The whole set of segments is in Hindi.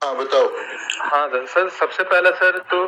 हाँ, बताओ। हाँ सर, सबसे पहला सर तो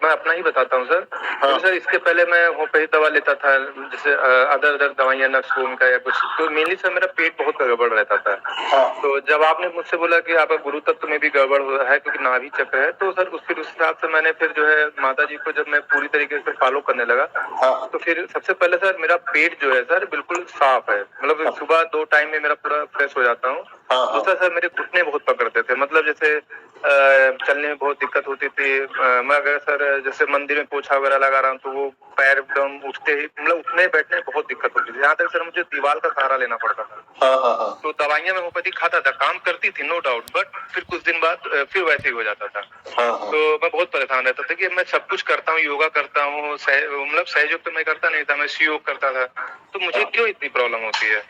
मैं अपना ही बताता हूँ सर। हाँ। तो सर इसके पहले मैं होम्योपैथी दवा लेता था, जैसे अदर अदर दवाइयाँ नक्सलून का या कुछ, तो मेनली सर मेरा पेट बहुत गड़बड़ रहता था। हाँ। तो जब आपने मुझसे बोला कि आपका गुरु तत्व में भी गड़बड़ हो रहा है क्योंकि नाभि चक्र है, तो सर उस हिसाब से मैंने फिर जो है माता जी को जब मैं पूरी तरीके से फॉलो करने लगा, हाँ। तो फिर सबसे पहले सर मेरा पेट जो है सर बिल्कुल साफ है, मतलब सुबह 2 टाइम में मेरा पूरा फ्रेश हो जाता हूँ। हाँ, हाँ। दूसरा सर मेरे घुटने बहुत पकड़ते थे, मतलब जैसे चलने में बहुत दिक्कत होती थी। मैं अगर सर जैसे मंदिर में पोछा वगैरह लगा रहा हूँ तो वो पैर एकदम उठते ही, मतलब उठने बैठने में बहुत दिक्कत होती थी, यहाँ तक सर मुझे दीवार का सहारा लेना पड़ता था। हाँ, हाँ, हाँ। तो दवाइयाँ मैं होम्योपैथी खाता था, काम करती थी नो डाउट, बट फिर कुछ दिन बाद फिर वैसे ही हो जाता था। हाँ, हाँ। तो मैं बहुत परेशान रहता था कि मैं सब कुछ करता हूँ, योगा करता हूँ, मतलब सहयोग तो मैं करता नहीं था, मैं योग करता था, तो मुझे क्यों इतनी प्रॉब्लम होती है?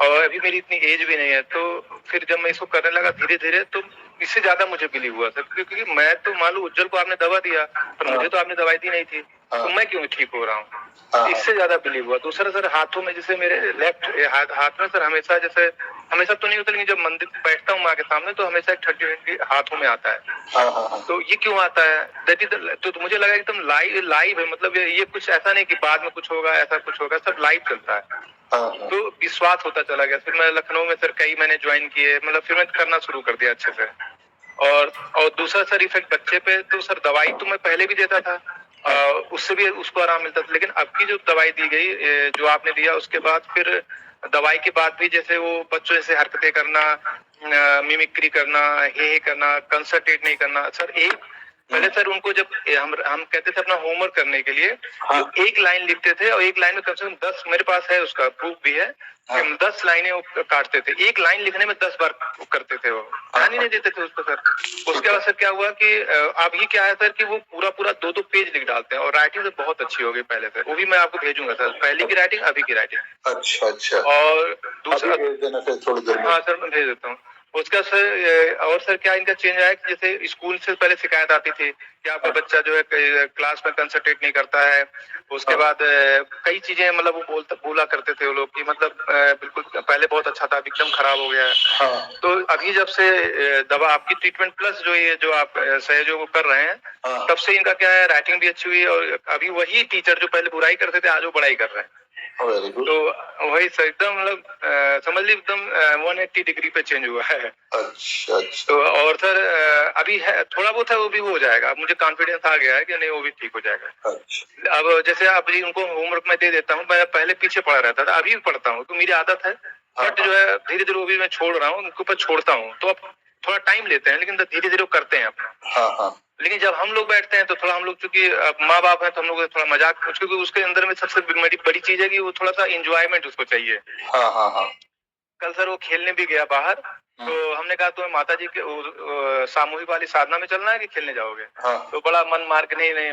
और अभी मेरी इतनी एज भी नहीं है। तो फिर जब मैं इसको करने लगा धीरे-धीरे, तो इससे ज़्यादा मुझे बिलीव हुआ सर, क्योंकि मैं तो मान लो उज्जवल को आपने दवा दिया, पर मुझे तो आपने दवाई दी नहीं थी, तो मैं क्यों ठीक हो रहा हूँ? इससे ज़्यादा बिलीव हुआ। दूसरा सर हाथों में, जैसे मेरे लेफ्ट हाथ में सर हमेशा, जैसे हमेशा तो नहीं होता, लेकिन जब मंदिर बैठता हूँ माँ के सामने तो हमेशा एक ठंडी-ठंडी हाथों में आता है। हाँ, हाँ, हाँ। तो ये क्यों आता है? दैट इज़ तो मुझे लगा एकदम लाइव है, मतलब ये कुछ ऐसा नहीं कि बाद में कुछ होगा, ऐसा कुछ होगा, सब लाइव चलता है। हाँ, हाँ। तो विश्वास होता चला गया। फिर मैं लखनऊ में सर कई मैंने ज्वाइन किए, मतलब फिर मैं करना शुरू कर दिया अच्छे से। और दूसरा सर इफेक्ट बच्चे पे, तो सर दवाई तो मैं पहले भी देता था, उससे भी उसको आराम मिलता था, लेकिन अब की जो दवाई दी गई, जो आपने दिया, उसके बाद फिर दवाई के बाद भी जैसे वो बच्चों से हरकतें करना, मिमिक्री करना, हे करना, कंसंट्रेट नहीं करना सर। एक पहले सर उनको जब हम कहते थे अपना होमवर्क करने के लिए, हाँ। जो एक लाइन लिखते थे और एक लाइन में कम से कम 10, मेरे पास है उसका प्रूफ भी है, हाँ। 10 लाइनें वो काटते थे, एक लाइन लिखने में 10 बार करते थे वो, ध्यान ही नहीं देते थे उस पर सर। उसके बाद सर क्या हुआ कि अभी क्या है सर कि वो पूरा पूरा 2-2 पेज लिख डालते हैं, और राइटिंग से बहुत अच्छी हो गई पहले से, वो भी मैं आपको भेजूंगा सर, पहले की राइटिंग अभी की राइटिंग। अच्छा, अच्छा। और दूसरा, अभी भेज देना फिर थोड़ी देर में। हाँ सर मैं भेज देता हूँ। उसका सर और सर क्या इनका चेंज आया कि जैसे स्कूल से पहले शिकायत आती थी कि आपका बच्चा जो है क्लास में कंसंट्रेट नहीं करता है। उसके बाद कई चीजें, मतलब वो बोला करते थे वो लोग कि मतलब बिल्कुल पहले बहुत अच्छा था, अब एकदम खराब हो गया है। हाँ। तो अभी जब से दवा आपकी ट्रीटमेंट प्लस जो ये जो आप सहयोग कर रहे हैं, हाँ। तब से इनका क्या है, राइटिंग भी अच्छी हुई है, और अभी वही टीचर जो पहले बुराई करते थे आज वो बड़ाई कर रहे हैं। Very good. तो वही सर एकदम, मतलब समझ लीजिए एकदम 180 डिग्री पे चेंज हुआ है। अच्छा, अच्छा। तो और सर अभी है थोड़ा बहुत है, वो भी हो जाएगा, मुझे कॉन्फिडेंस आ गया है कि नहीं वो भी ठीक हो जाएगा। अच्छा। अब जैसे अब जी उनको होमवर्क मैं दे देता हूँ, मैं पहले पीछे पड़ा रहता था, अभी भी पढ़ता हूँ, तो मेरी आदत है। बट जो है धीरे धीरे वो भी मैं छोड़ रहा हूँ, उनके ऊपर छोड़ता हूँ, तो अब थोड़ा टाइम लेते हैं, लेकिन धीरे धीरे वो करते हैं अपना। हाँ, हाँ। लेकिन जब हम लोग बैठते हैं तो थोड़ा हम लोग, चूंकि माँ बाप है, तो हम लोग थोड़ा मजाक, क्योंकि उसके अंदर में सबसे बड़ी चीज है कि वो थोड़ा सा इंजॉयमेंट उसको चाहिए। हाँ, हाँ, हाँ। कल सर वो खेलने भी गया बाहर, तो हमने कहा तुम्हें माता जी के सामूहिक वाली साधना में चलना है कि खेलने जाओगे? हाँ। तो बड़ा मन मार के नहीं नहीं,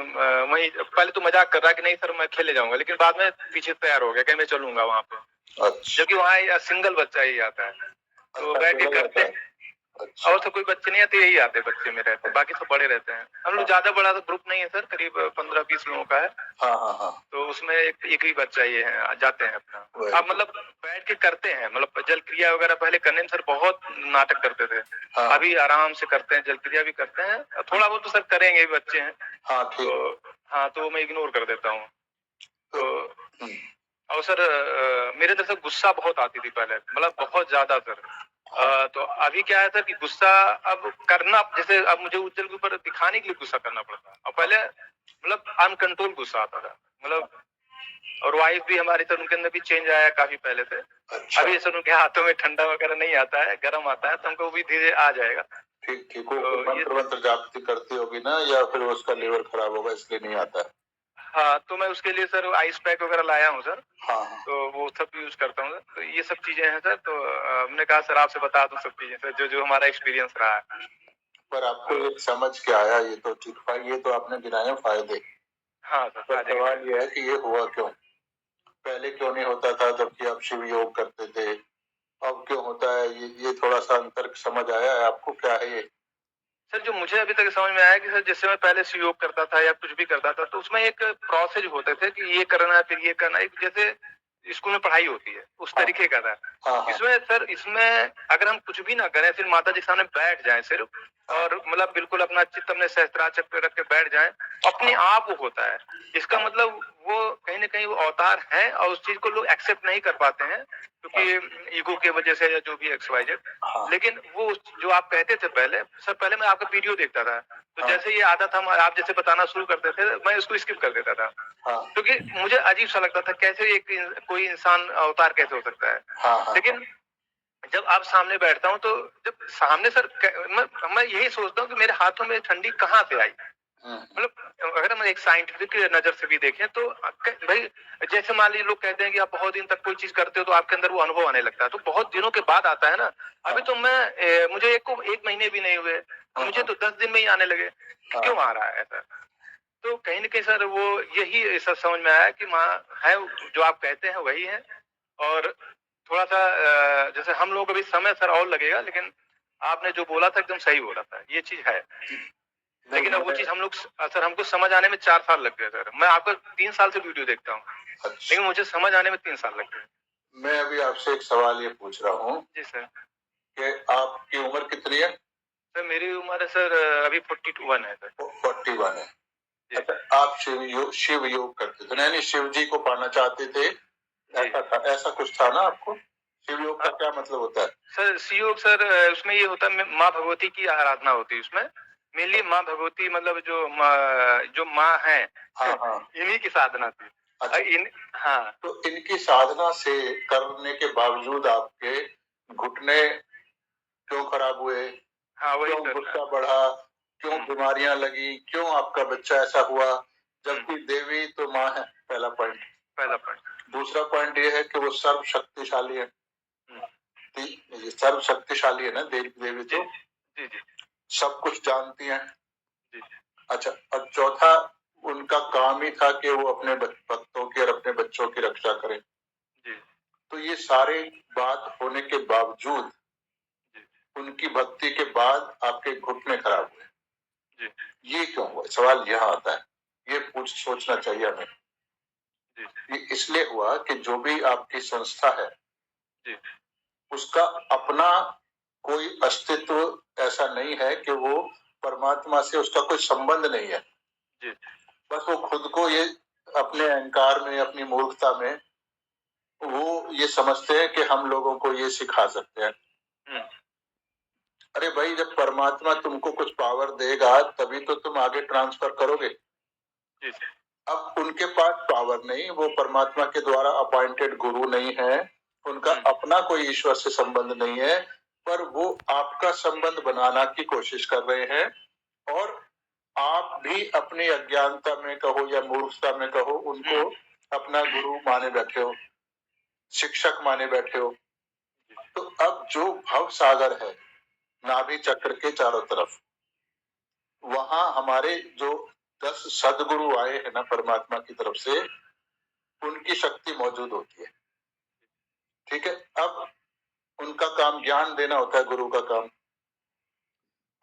वही पहले तो मजाक कर रहा है कि नहीं सर मैं खेलने जाऊंगा, लेकिन बाद में पीछे तैयार हो गया कि मैं चलूंगा वहां पे। अच्छा। जबकि वहाँ सिंगल बच्चा ही आता है, तो बैठ के करते हैं। अच्छा। और तो कोई बच्चे नहीं आते, यही आते बच्चे में रहते हैं, बाकी सब बड़े रहते हैं। हम लोग ज्यादा बड़ा तो ग्रुप नहीं है सर, करीब 15-20 लोगों का है। हाँ, हाँ, हाँ। तो उसमें एक ही बच्चा ये है, जाते हैं अपना। आप मतलब बैठ के करते हैं, मतलब जल क्रिया वगैरह पहले करने में सर बहुत नाटक करते थे, हाँ। अभी आराम से करते हैं, जल क्रिया भी करते हैं, थोड़ा बहुत तो सर करेंगे, बच्चे हैं। हाँ, ठीक। तो हाँ, तो मैं इग्नोर कर देता हूँ। तो हम्म। और सर मेरे अंदर से गुस्सा बहुत आती थी पहले, मतलब बहुत ज्यादा सर। तो अभी क्या है सर कि गुस्सा अब करना, जैसे अब मुझे उज्जवल के ऊपर दिखाने के लिए गुस्सा करना पड़ता है, और पहले मतलब अनकंट्रोल गुस्सा आता था, मतलब। और वाइफ भी हमारी सर, उनके अंदर भी चेंज आया काफी पहले से। अच्छा। अभी सर उनके हाथों में ठंडा वगैरह नहीं आता है, गर्म आता है, तो हमको भी धीरे आ जाएगा। ठीक, ठीक। तो वो मंत्र वंत्र जापती करती होगी ना, या फिर उसका लीवर खराब होगा इसलिए नहीं आता है? हाँ, तो मैं उसके लिए सर आइस पैक वगैरह लाया हूँ सर। हाँ, हाँ। तो वो सब यूज करता हूँ सर। तो ये सब चीजें हैं सर। तो हमने कहा सर आपसे बता दूं सब चीजें सर, जो जो हमारा एक्सपीरियंस रहा है। पर आपको एक समझ के आया, ये तो ठीक है, ये तो आपने गिनाए फायदे। हाँ सर, पर सवाल ये है कि ये हुआ क्यों? पहले क्यों नहीं होता था जबकि आप शिव योग करते थे? अब क्यों होता है? ये थोड़ा सा अंतर समझ आया है आपको, क्या है ये? सर जो मुझे अभी तक समझ में आया कि सर जैसे मैं पहले से योग करता था या कुछ भी करता था, तो उसमें एक प्रोसेस होते थे कि ये करना है फिर ये करना है, जैसे स्कूल में पढ़ाई होती है, उस तरीके का था। हाँ। इसमें सर, इसमें अगर हम कुछ भी ना करें, सिर्फ माता जी के सामने बैठ जाएं सिर्फ, और मतलब बिल्कुल अपना चित्त अपने सहस्त्राचल पे रख के बैठ जाएं, अपने आप वो होता है। इसका मतलब वो कहीं ना कहीं वो अवतार है, और उस चीज को लोग एक्सेप्ट नहीं कर पाते हैं, क्योंकि ईगो के वजह से या जो भी XYZ। लेकिन वो जो आप कहते थे पहले सर, पहले मैं आपका वीडियो देखता था, तो जैसे ये आता था, आप जैसे बताना शुरू करते थे, मैं उसको स्किप कर देता था, क्योंकि मुझे अजीब सा लगता था, कैसे कोई इंसान अवतार कैसे हो सकता है। लेकिन जब आप सामने बैठता हूँ, तो जब सामने सर मैं यही सोचता हूँ कि मेरे हाथों में ठंडी कहाँ से आई। मतलब अगर हम एक साइंटिफिक नजर से भी देखें तो भाई, जैसे मान लीजिए लोग कहते हैं कि आप बहुत दिन तक कोई चीज करते हो तो आपके अंदर वो अनुभव आने लगता है, तो बहुत दिनों के बाद आता है ना। अभी तो मुझे एक महीने भी नहीं हुए, मुझे तो 10 दिन में ही आने लगे। क्यों आ रहा है ऐसा? तो कहीं ना कहीं सर वो यही सब समझ में आया कि माँ है, जो आप कहते हैं वही है। और थोड़ा सा जैसे हम लोग अभी समय सर और लगेगा, लेकिन आपने जो बोला था एकदम सही बोला था, ये चीज है। लेकिन अब वो चीज हम लोग सर, हमको समझ आने में 4 साल लग गए सर। मैं आपका 3 साल से वीडियो देखता हूँ, लेकिन मुझे समझ आने में 3 साल लग गए। मैं अभी आपसे एक सवाल ये पूछ रहा हूँ जी सर, कि आपकी उम्र कितनी है? सर मेरी उम्र है सर अभी 41 है सर। 41 है। अच्छा, आप शिव योग करते थे, यानी शिव जी को पाना चाहते थे, ऐसा कुछ था ना आपको? शिव योग का क्या मतलब होता है सर? शिव योग सर, उसमें ये होता है, माँ भगवती की आराधना होती है उसमें। मेनली माँ भगवती, मतलब जो माँ है, इन्हीं की साधना थी। अच्छा। हाँ, तो इनकी साधना से करने के बावजूद आपके घुटने क्यों खराब हुए? हाँ वही क्यों सर, गुस्सा बढ़ा? क्यों बीमारियां लगी? क्यों आपका बच्चा ऐसा हुआ? जबकि देवी तो माँ है, पहला पॉइंट। दूसरा पॉइंट ये है कि वो सर्व शक्तिशाली है। सर्व शक्तिशाली है ना देवी तो, जी जी, सब कुछ जानती है। अच्छा, और चौथा उनका काम ही था कि वो अपने भक्तों की और अपने बच्चों की रक्षा करें। तो ये सारे बात होने के बावजूद, उनकी भक्ति के बाद आपके घुटने खराब हुए, ये क्यों हुआ? सवाल यहाँ आता है, ये सोचना चाहिए हमें। ये इसलिए हुआ कि जो भी आपकी संस्था है, उसका अपना कोई अस्तित्व ऐसा नहीं है कि वो परमात्मा से उसका कोई संबंध नहीं है। बस वो खुद को ये अपने अहंकार में, अपनी मूर्खता में वो ये समझते हैं कि हम लोगों को ये सिखा सकते हैं। अरे भाई, जब परमात्मा तुमको कुछ पावर देगा तभी तो तुम आगे ट्रांसफर करोगे। अब उनके पास पावर नहीं, वो परमात्मा के द्वारा अपॉइंटेड गुरु नहीं है, उनका अपना कोई ईश्वर से संबंध नहीं है, पर वो आपका संबंध बनाना की कोशिश कर रहे हैं। और आप भी अपनी अज्ञानता में कहो या मूर्खता में कहो, उनको अपना गुरु माने बैठे हो, शिक्षक माने बैठे हो। तो अब जो भव सागर है नाभि चक्र के चारों तरफ, वहां हमारे जो 10 सदगुरु आए हैं ना परमात्मा की तरफ से, उनकी शक्ति मौजूद होती है। ठीक है, अब उनका काम ज्ञान देना होता है, गुरु का काम।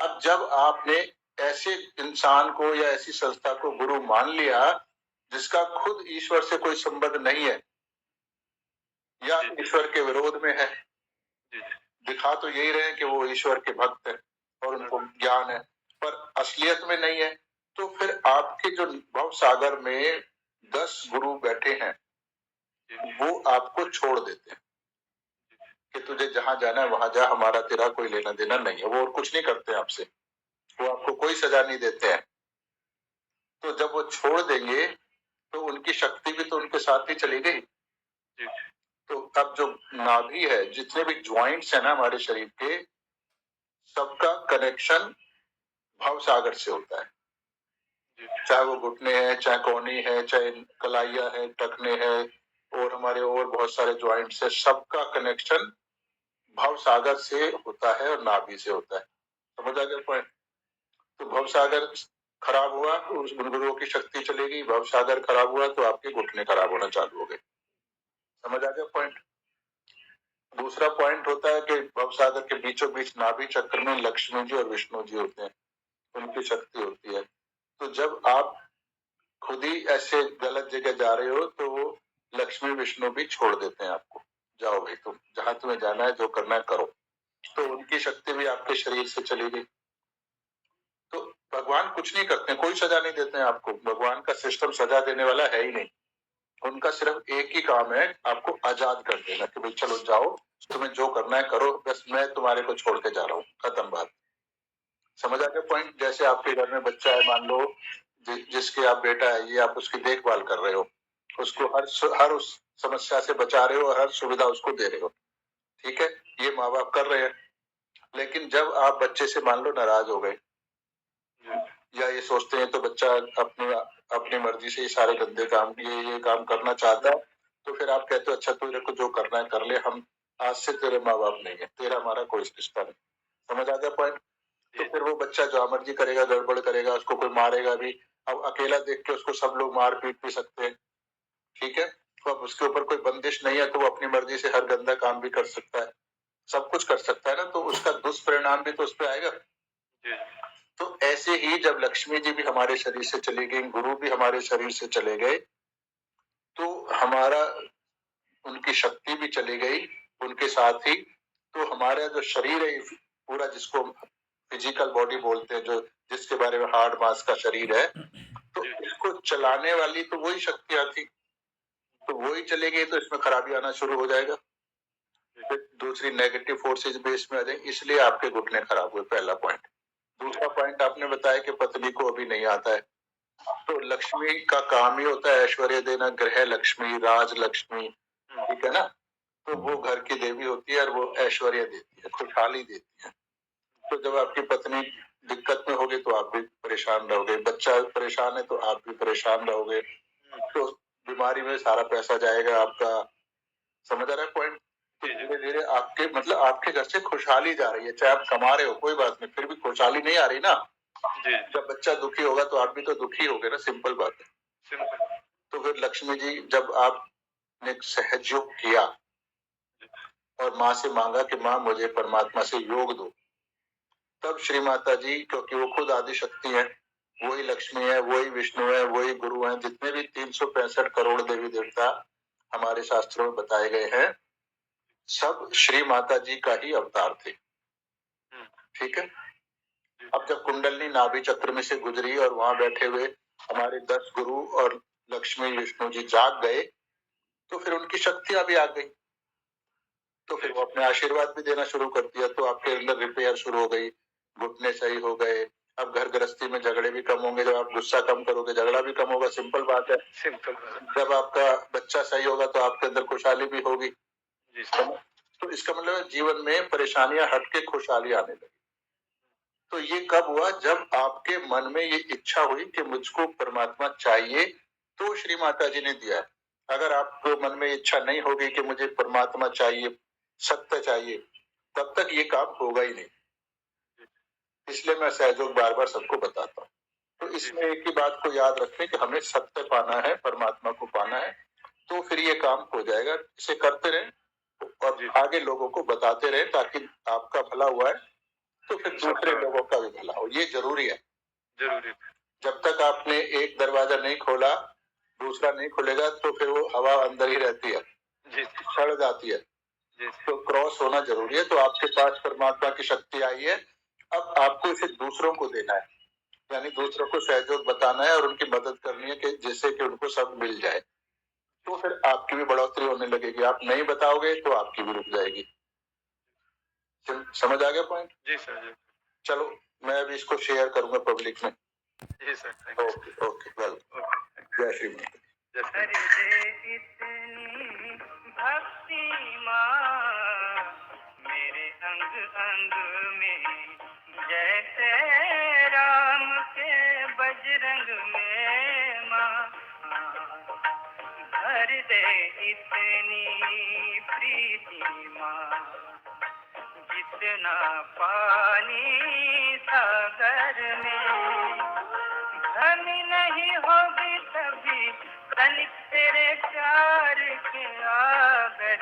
अब जब आपने ऐसे इंसान को या ऐसी संस्था को गुरु मान लिया जिसका खुद ईश्वर से कोई संबंध नहीं है या ईश्वर के विरोध में है, दिखा तो यही रहे कि वो ईश्वर के भक्त है और उनको ज्ञान है, पर असलियत में नहीं है, तो फिर आपके जो भव सागर में 10 गुरु बैठे हैं, वो आपको छोड़ देते हैं कि तुझे जहां जाना है वहां जा, हमारा तेरा कोई लेना देना नहीं है। वो और कुछ नहीं करते आपसे, वो आपको कोई सजा नहीं देते हैं। तो जब वो छोड़ देंगे तो उनकी शक्ति भी तो उनके साथ ही चली गई। तो अब जो नाभि है, जितने भी ज्वाइंट्स है ना हमारे शरीर के, सबका कनेक्शन भव सागर से होता है। चाहे वो घुटने हैं, चाहे कोहनी है, चाहे कलाइया है, टखने हैं, और हमारे और बहुत सारे ज्वाइंट्स है, सबका कनेक्शन भव सागर से होता है और नाभि से होता है। समझ आ गया पॉइंट? तो भव सागर खराब हुआ तो उस गुरुओं की शक्ति चलेगी, भव सागर खराब हुआ तो आपके घुटने खराब होना चालू हो गए। समझ आ गया पॉइंट? दूसरा पॉइंट होता है कि भव सागर के बीचों बीच नाभि चक्र में लक्ष्मी जी और विष्णु जी होते हैं, उनकी शक्ति होती है। तो जब आप खुद ही ऐसे गलत जगह जा रहे हो तो लक्ष्मी विष्णु भी छोड़ देते हैं आपको, जाओ भाई तुम जहां तुम्हें जाना है, जो करना है करो। तो उनकी शक्ति भी आपके शरीर से चली गई। तो भगवान कुछ नहीं करते, कोई सजा नहीं देते हैं आपको। भगवान का सिस्टम सजा देने वाला है ही नहीं। उनका सिर्फ एक ही काम है, आपको आजाद कर देना कि भाई चलो जाओ, तुम्हें जो करना है करो, बस मैं तुम्हारे को छोड़ के जा रहा हूँ, खत्म बात। समझ आ गया पॉइंट? जैसे आपके घर में बच्चा है, मान लो जिसके आप बेटा है, ये आप उसकी देखभाल कर रहे हो, उसको हर उस समस्या से बचा रहे हो और हर सुविधा उसको दे रहे हो, ठीक है, ये माँ बाप कर रहे हैं। लेकिन जब आप बच्चे से मान लो नाराज हो गए, या ये सोचते हैं तो बच्चा अपनी मर्जी से ये सारे गंदे काम ये काम करना चाहता है, तो फिर आप कहते हो अच्छा तेरे को जो करना है कर ले, हम आज से तेरे माँ बाप नहीं है, तेरा हमारा कोई रिश्ता नहीं। समझ आ गया पॉइंट? तो फिर वो बच्चा जो मर्जी करेगा, गड़बड़ करेगा, उसको कोई मारेगा भी। अब अकेला देख के उसको सब लोग मार पीट भी सकते हैं, ठीक है। तो अब उसके ऊपर कोई बंदिश नहीं है, तो वो अपनी मर्जी से हर गंदा काम भी कर सकता है, सब कुछ कर सकता है ना, तो उसका दुष्परिणाम भी तो उस पर आएगा। तो ऐसे ही जब लक्ष्मी जी भी हमारे शरीर से चली गई, गुरु भी हमारे शरीर से चले गए, तो हमारा उनकी शक्ति भी चली गई उनके साथ ही। तो हमारा जो शरीर है पूरा, जिसको फिजिकल बॉडी बोलते हैं, जो जिसके बारे में हार्ड मास का शरीर है, तो इसको चलाने वाली तो वही शक्तियां थी, तो वही चले गई, तो इसमें खराबी आना शुरू हो जाएगा। फिर दूसरी नेगेटिव फोर्सेज बेस में आ जाएंगे, इसलिए आपके घुटने खराब हुए, पहला पॉइंट। दूसरा पॉइंट आपने बताया कि पत्नी को अभी नहीं आता है, तो लक्ष्मी का काम ही होता है ऐश्वर्य देना, ग्रह लक्ष्मी, राज लक्ष्मी, ठीक है ना। तो वो घर की देवी होती है और वो ऐश्वर्य देती है, खुशहाली देती है। तो जब आपकी पत्नी दिक्कत में होगी तो आप भी परेशान रहोगे, बच्चा परेशान है तो आप भी परेशान रहोगे, तो बीमारी में सारा पैसा जाएगा आपका। समझ आ रहा है पॉइंट? तो धीरे धीरे आपके मतलब आपके घर से खुशहाली जा रही है, चाहे आप कमा रहे हो कोई बात नहीं, फिर भी खुशहाली नहीं आ रही ना। जब बच्चा दुखी होगा तो आप भी तो दुखी होगे ना, सिंपल बात है। तो फिर लक्ष्मी जी जब आपने सहयोग किया और माँ से मांगा कि माँ मुझे परमात्मा से योग दो, तब श्री माता जी, क्योंकि वो खुद आदि शक्ति है, वही लक्ष्मी है, वही विष्णु है, वही गुरु है, जितने भी 365 करोड़ देवी देवता हमारे शास्त्रों में बताए गए हैं, सब श्री माता जी का ही अवतार थे, ठीक है। अब जब कुंडलनी नाभि चक्र में से गुजरी और वहां बैठे हुए हमारे 10 गुरु और लक्ष्मी विष्णु जी जाग गए, तो फिर उनकी शक्तियां भी आ गई, तो फिर वो अपने आशीर्वाद भी देना शुरू कर दिया, तो आपके अंदर रिपेयर शुरू हो गई, घुटने सही हो गए। अब घर गृहस्थी में झगड़े भी कम होंगे, जब आप गुस्सा कम करोगे झगड़ा भी कम होगा, सिंपल बात है। जब आपका बच्चा सही होगा तो आपके अंदर खुशहाली भी होगी। तो इसका मतलब जीवन में परेशानियां हट के खुशहाली आने लगी। तो ये कब हुआ? जब आपके मन में ये इच्छा हुई कि मुझको परमात्मा चाहिए, तो श्री माता जी ने दिया है। अगर आपको मन में इच्छा नहीं होगी कि मुझे परमात्मा चाहिए, सत्य चाहिए, तब तक ये काम होगा ही नहीं। इसलिए मैं सहयोग बार बार सबको बताता हूँ। तो इसमें एक ही बात को याद रखें कि हमें सत्य पाना है, परमात्मा को पाना है, तो फिर ये काम हो जाएगा। इसे करते रहें और आगे लोगों को बताते रहें, ताकि आपका भला हुआ है तो फिर दूसरे लोगों का भी भला हो। ये जरूरी है। जब तक आपने एक दरवाजा नहीं खोला, दूसरा नहीं खुलेगा, तो फिर वो हवा अंदर ही रहती है, सड़ जाती है। तो क्रॉस होना जरूरी है। तो आपके पास परमात्मा की शक्ति आई है, अब आपको इसे दूसरों को देना है, यानी दूसरों को सहयोग बताना है और उनकी मदद करनी है कि जिससे कि उनको सब मिल जाए। तो फिर आपकी भी बढ़ोतरी होने लगेगी। आप नहीं बताओगे तो आपकी भी रुक जाएगी। समझ आ गया पॉइंट? जी सर जी। चलो मैं अभी इसको शेयर करूंगा पब्लिक में। जी सर। ओके ओके वेल, जय श्री माता। इतनी भक्ति माँ मेरे अंग अंग में, जैसे राम के बजरंग में माँ, भर दे इतनी प्रीति माँ, जितना पानी सागर में। धनी नहीं होगी तभी तनिक तेरे प्यार के आगर